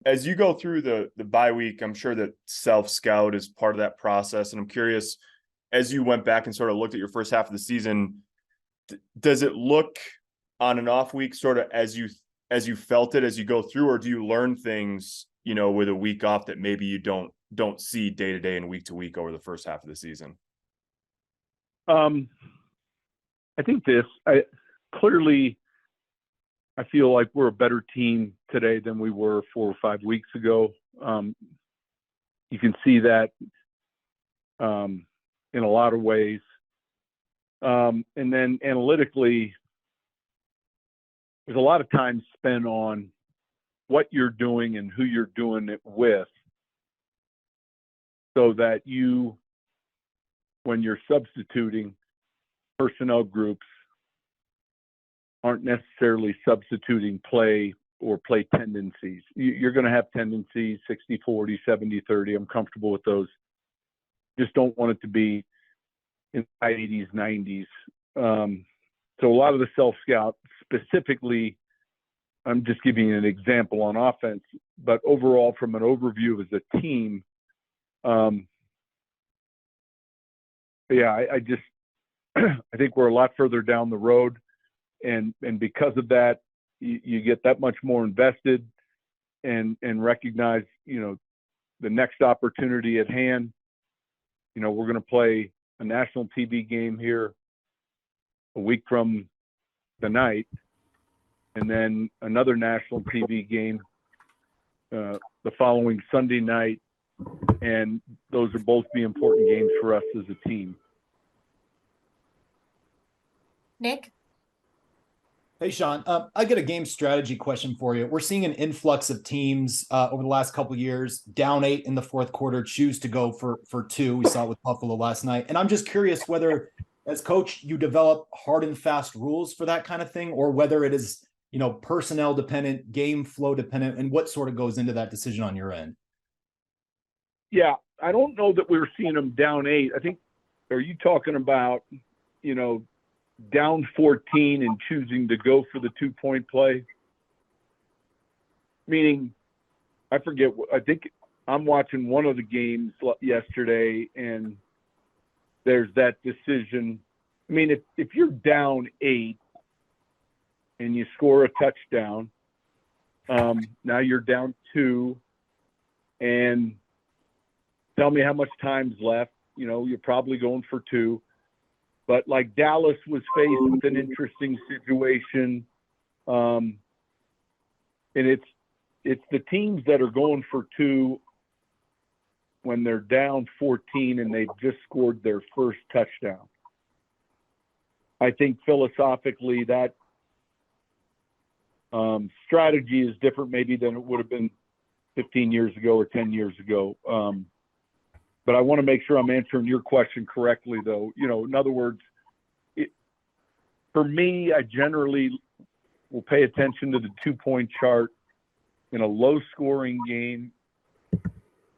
as you go through the bye week, I'm sure that self-scout is part of that process. And I'm curious, as you went back and sort of looked at your first half of the season, does it look on an off week sort of as you felt it as you go through, or do you learn things, with a week off that maybe you don't see day to day and week to week over the first half of the season? I think clearly I feel like we're a better team today than we were 4 or 5 weeks ago. You can see that in a lot of ways. And then analytically, there's a lot of time spent on what you're doing and who you're doing it with, so that when you're substituting personnel groups, aren't necessarily substituting play or play tendencies. You're going to have tendencies, 60-40, 70-30. I'm comfortable with those. Just don't want it to be in the 80s, 90s. So a lot of the self-scout, specifically, I'm just giving you an example on offense, but overall, from an overview as a team, I just I think we're a lot further down the road. And because of that, you get that much more invested and recognize, the next opportunity at hand. We're going to play a national TV game here a week from tonight, and then another national TV game the following Sunday night. And those are both be important games for us as a team. Nick? Hey, Sean, I get a game strategy question for you. We're seeing an influx of teams over the last couple of years, down 8 in the fourth quarter, choose to go for 2. We saw it with Buffalo last night. And I'm just curious whether, as coach, you develop hard and fast rules for that kind of thing, or whether it is, personnel dependent, game flow dependent, and what sort of goes into that decision on your end. Yeah, I don't know that we were seeing them down 8. I think, are you talking about, down 14 and choosing to go for the 2-point play? Meaning, I forget, I think I'm watching one of the games yesterday, and there's that decision. I mean, if you're down 8 and you score a touchdown, now you're down 2, and tell me how much time's left. You're probably going for 2. But like Dallas was faced with an interesting situation, and it's the teams that are going for 2 when they're down 14 and they've just scored their first touchdown. I think philosophically that strategy is different maybe than it would have been 15 years ago or 10 years ago. But I want to make sure I'm answering your question correctly, though. In other words, for me, I generally will pay attention to the 2-point chart in a low-scoring game,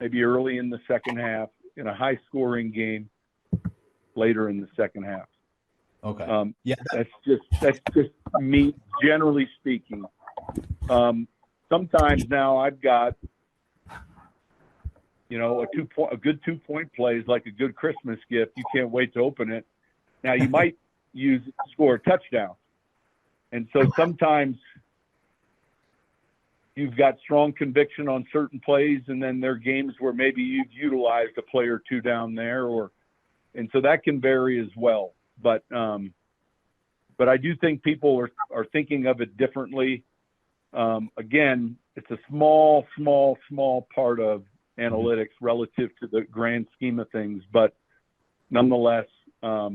maybe early in the second half, in a high-scoring game later in the second half. Okay. That's just me, generally speaking. Sometimes now I've got, a good 2-point play is like a good Christmas gift. You can't wait to open it. Now you might score a touchdown. And so sometimes you've got strong conviction on certain plays, and then there are games where maybe you've utilized a play or 2 down there, and so that can vary as well. But I do think people are thinking of it differently. Again, it's a small part of analytics relative to the grand scheme of things, but nonetheless, how's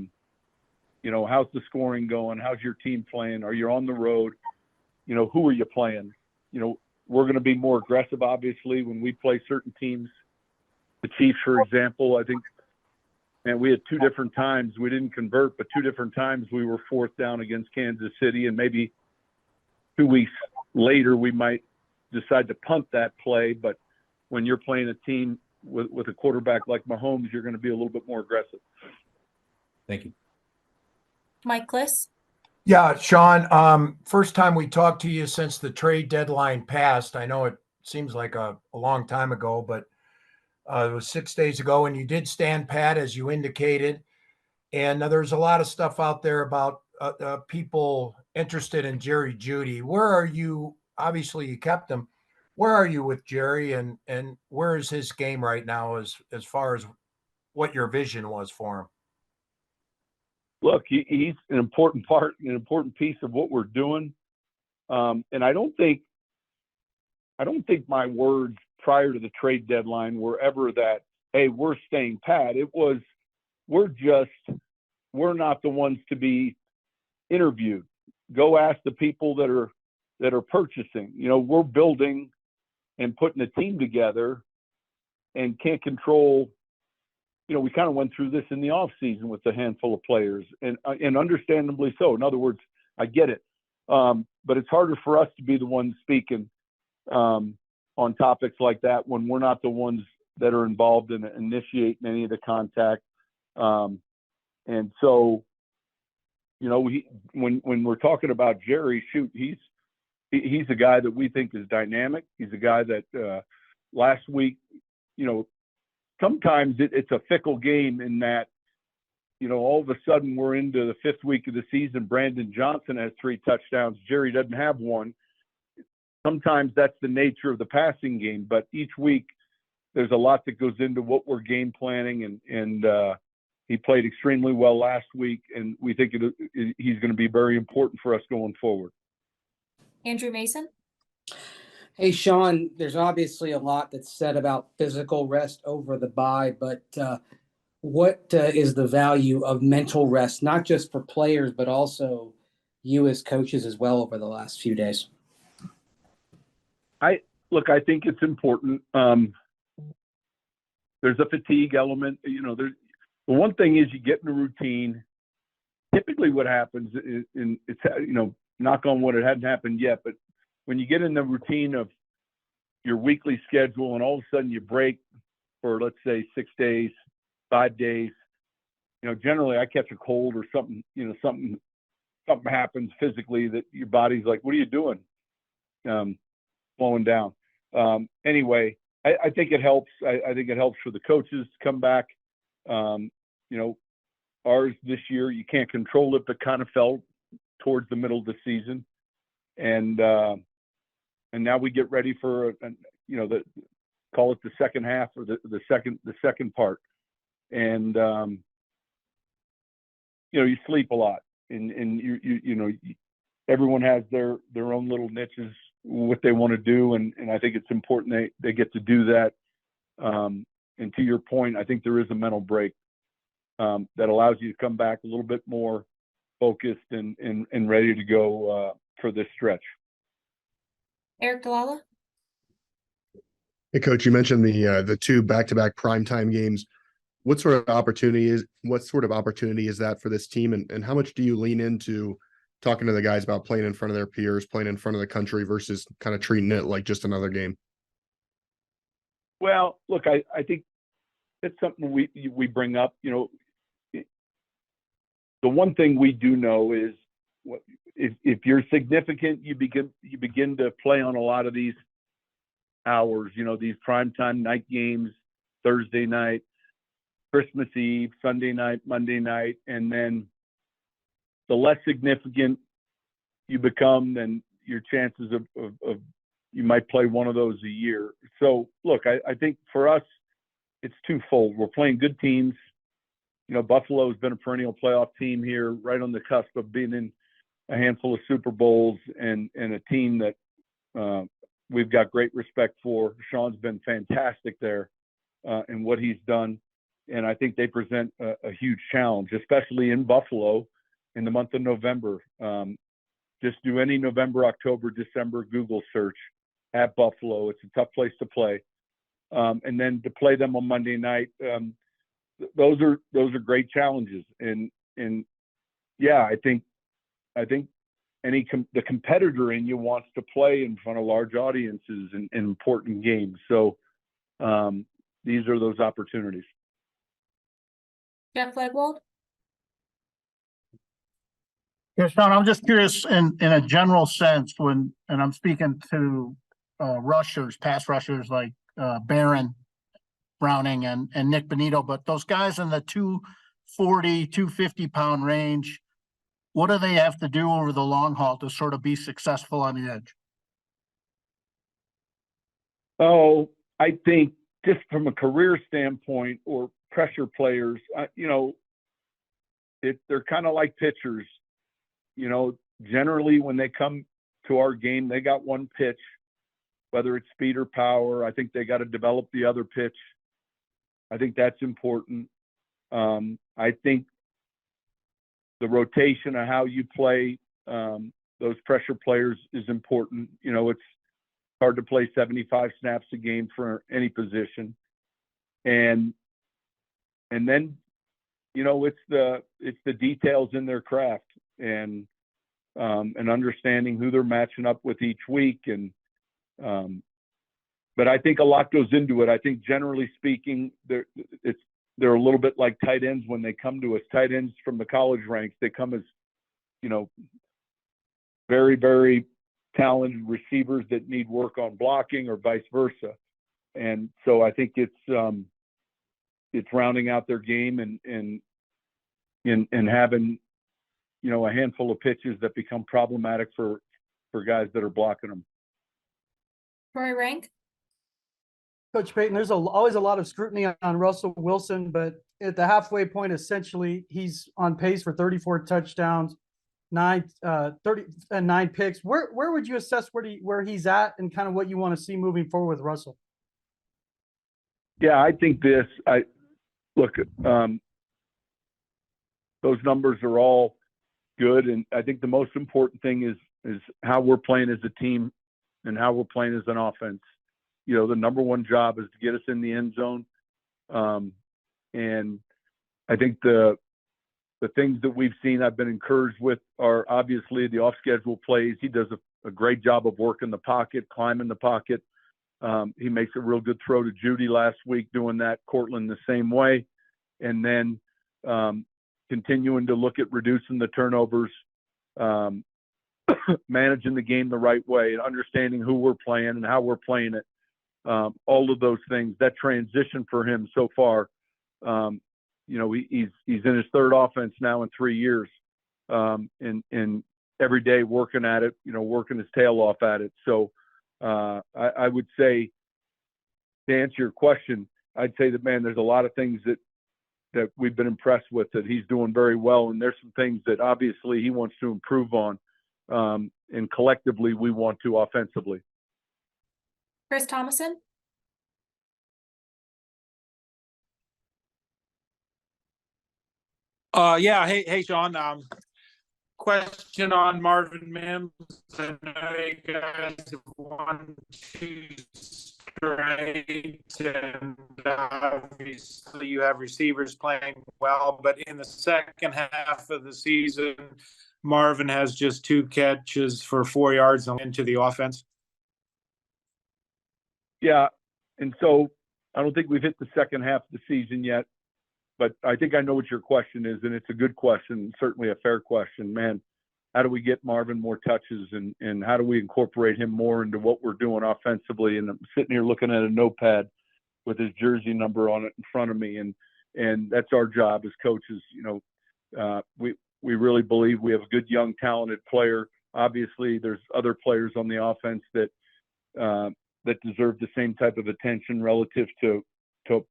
the scoring going? How's your team playing? Are you on the road? Who are you playing? We're going to be more aggressive, obviously, when we play certain teams. The Chiefs, for example, I think, and we had 2 different times we didn't convert, but 2 different times we were 4th down against Kansas City, and maybe 2 weeks later we might decide to punt that play. But when you're playing a team with a quarterback like Mahomes, you're going to be a little bit more aggressive. Thank you. Mike Kliss? Yeah, Sean, first time we talked to you since the trade deadline passed. I know it seems like a long time ago, but it was 6 days ago, and you did stand pat, as you indicated. And there's a lot of stuff out there about people interested in Jeudy. Where are you? Obviously, you kept him. Where are you with Jerry, and where is his game right now as far as what your vision was for him? Look, he's an important part, an important piece of what we're doing. And I don't think my words prior to the trade deadline were ever that, hey, we're staying pat. It was, we're not the ones to be interviewed. Go ask the people that are purchasing. You know, we're building and putting a team together and can't control. You know, we kind of went through this in the off season with a handful of players, and understandably so. In other words, I get it. But it's harder for us to be the ones speaking on topics like that when we're not the ones that are involved in initiating any of the contact. And so, you know, when we're talking about Jerry, shoot, he's a guy that we think is dynamic. He's a guy that last week, you know, sometimes it's a fickle game in that, you know, all of a sudden we're into the 5th week of the season. Brandon Johnson has 3 touchdowns. Jerry doesn't have one. Sometimes that's the nature of the passing game, but each week there's a lot that goes into what we're game planning, and he played extremely well last week, and we think he's going to be very important for us going forward. Andrew Mason. Hey, Sean, there's obviously a lot that's said about physical rest over the bye, but what is the value of mental rest, not just for players, but also you as coaches as well over the last few days? I think it's important. There's a fatigue element. You know, the one thing is you get in a routine. Typically what happens is, it's, you know, knock on wood, it hadn't happened yet, but when you get in the routine of your weekly schedule and all of a sudden you break for, let's say, 6 days, 5 days, you know, generally I catch a cold or something, you know, something happens physically that your body's like, what are you doing? Slowing down. Anyway, I think it helps. I think it helps for the coaches to come back. You know, ours this year, you can't control it, but kind of fell towards the middle of the season. And now we get ready for, you know, call it the second half or the second part. And, you know, you sleep a lot, and you know, everyone has their own little niches, what they want to do. And I think it's important they get to do that. And to your point, I think there is a mental break that allows you to come back a little bit more focused and ready to go for this stretch. Eric Dalala. Hey, Coach, you mentioned the 2 back-to-back primetime games. What sort of opportunity is that for this team, and how much do you lean into talking to the guys about playing in front of their peers, playing in front of the country versus kind of treating it like just another game? Well, look, I think it's something we bring up. You know, the one thing we do know is if you're significant, you begin to play on a lot of these hours. You know, these primetime night games, Thursday night, Christmas Eve, Sunday night, Monday night, and then the less significant you become, then your chances of you might play one of those a year. So look, I think for us, it's twofold. We're playing good teams. You know, Buffalo has been a perennial playoff team here, right on the cusp of being in a handful of Super Bowls, and a team that we've got great respect for. Sean's been fantastic there in what he's done. And I think they present a huge challenge, especially in Buffalo in the month of November. Just do any November, October, December Google search at Buffalo. It's a tough place to play. And then to play them on Monday night, those are great challenges. And yeah, I think the competitor in you wants to play in front of large audiences in important games. So these are those opportunities. Jeff Legwold. Yeah, Sean, I'm just curious in a general sense and I'm speaking to rushers, pass rushers like Barron, Browning, and Nick Benito, but those guys in the 240, 250-pound range, what do they have to do over the long haul to sort of be successful on the edge? Oh, I think just from a career standpoint or pressure players, they're kind of like pitchers. Generally when they come to our game, they got one pitch, whether it's speed or power. I think they got to develop the other pitch. I think that's important. I think the rotation of how you play those pressure players is important. It's hard to play 75 snaps a game for any position. And then, it's the details in their craft and understanding who they're matching up with each week. But I think a lot goes into it. I think generally speaking, they're a little bit like tight ends when they come to us. Tight ends from the college ranks, they come as, very, very talented receivers that need work on blocking or vice versa. And so I think it's rounding out their game and having, a handful of pitches that become problematic for guys that are blocking them. Troy Rank. Coach Payton, there's always a lot of scrutiny on Russell Wilson, but at the halfway point, essentially, he's on pace for 34 touchdowns, 9 picks. Where would you assess where he's at and kind of what you want to see moving forward with Russell? Yeah, I think those numbers are all good, and I think the most important thing is how we're playing as a team and how we're playing as an offense. The number one job is to get us in the end zone. And I think the things that we've seen I've been encouraged with are obviously the off-schedule plays. He does a great job of working the pocket, climbing the pocket. He makes a real good throw to Jeudy last week, doing that. Cortland the same way. And then continuing to look at reducing the turnovers, managing the game the right way, and understanding who we're playing and how we're playing it. All of those things, that transition for him so far, he's in his third offense now in 3 years, and every day working at it, working his tail off at it. So I would say, to answer your question, I'd say that, man, there's a lot of things that we've been impressed with that he's doing very well, and there's some things that obviously he wants to improve on, and collectively we want to offensively. Chris Thomason. Yeah. Hey, Sean. Question on Marvin Mims. I know you guys have won 2 straight, and obviously you have receivers playing well. But in the second half of the season, Marvin has just 2 catches for 4 yards into the offense. Yeah, and so I don't think we've hit the second half of the season yet, but I think I know what your question is, and it's a good question, certainly a fair question. Man, how do we get Marvin more touches, and how do we incorporate him more into what we're doing offensively? And I'm sitting here looking at a notepad with his jersey number on it in front of me, and that's our job as coaches. We really believe we have a good, young, talented player. Obviously, there's other players on the offense that deserve the same type of attention relative to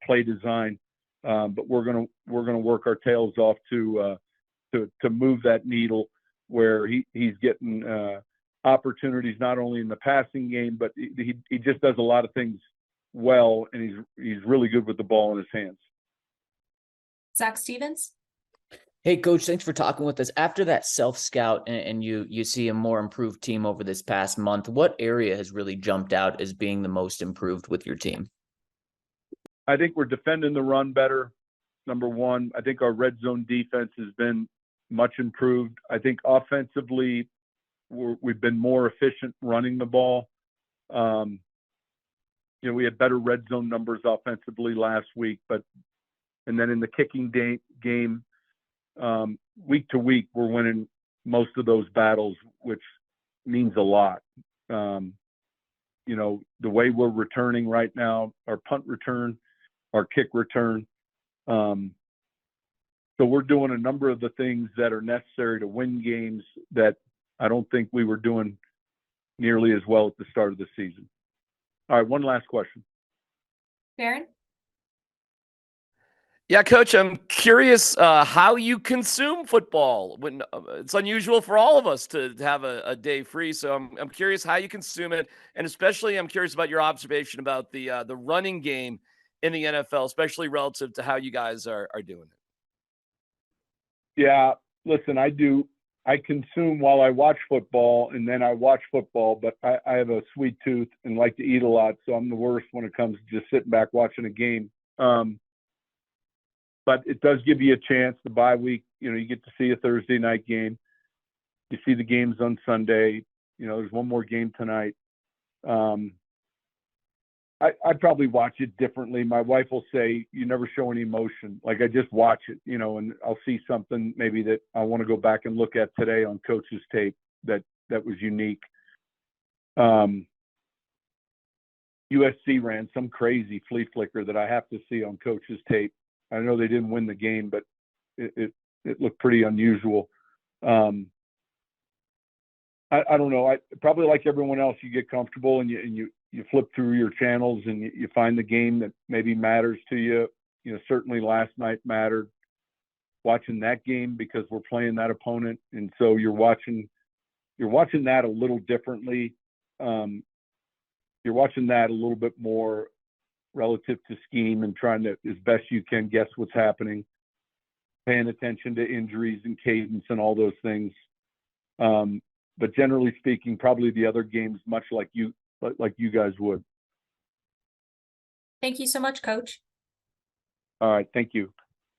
play design. But we're gonna work our tails off to move that needle where he's getting opportunities not only in the passing game, but he just does a lot of things well, and he's really good with the ball in his hands. Zach Stevens. Hey, Coach, thanks for talking with us. After that self-scout and you see a more improved team over this past month, what area has really jumped out as being the most improved with your team? I think we're defending the run better, number one. I think our red zone defense has been much improved. I think offensively, we've been more efficient running the ball. We had better red zone numbers offensively last week, and then in the kicking game, week to week, we're winning most of those battles, which means a lot. the way we're returning right now, our punt return, our kick return. So we're doing a number of the things that are necessary to win games that I don't think we were doing nearly as well at the start of the season. All right, one last question. Baron? Yeah, Coach, I'm curious how you consume football. When it's unusual for all of us to have a day free, so I'm curious how you consume it, and especially I'm curious about your observation about the running game in the NFL, especially relative to how you guys are doing it. Yeah, listen, I consume while I watch football, and then I watch football, but I have a sweet tooth and like to eat a lot, so I'm the worst when it comes to just sitting back watching a game. But it does give you a chance. The bye week, you get to see a Thursday night game. You see the games on Sunday. There's one more game tonight. I probably watch it differently. My wife will say, you never show any emotion. Like, I just watch it, and I'll see something maybe that I want to go back and look at today on Coach's tape that was unique. USC ran some crazy flea flicker that I have to see on Coach's tape. I know they didn't win the game, but it looked pretty unusual. I don't know. I probably, like everyone else, you get comfortable and you flip through your channels and you find the game that maybe matters to you. Certainly last night mattered. Watching that game because we're playing that opponent, and so you're watching that a little differently. You're watching that a little bit more relative to scheme and trying to, as best you can, guess what's happening, paying attention to injuries and cadence and all those things. But generally speaking, probably the other games, much like you guys would. Thank you so much, Coach. All right. Thank you.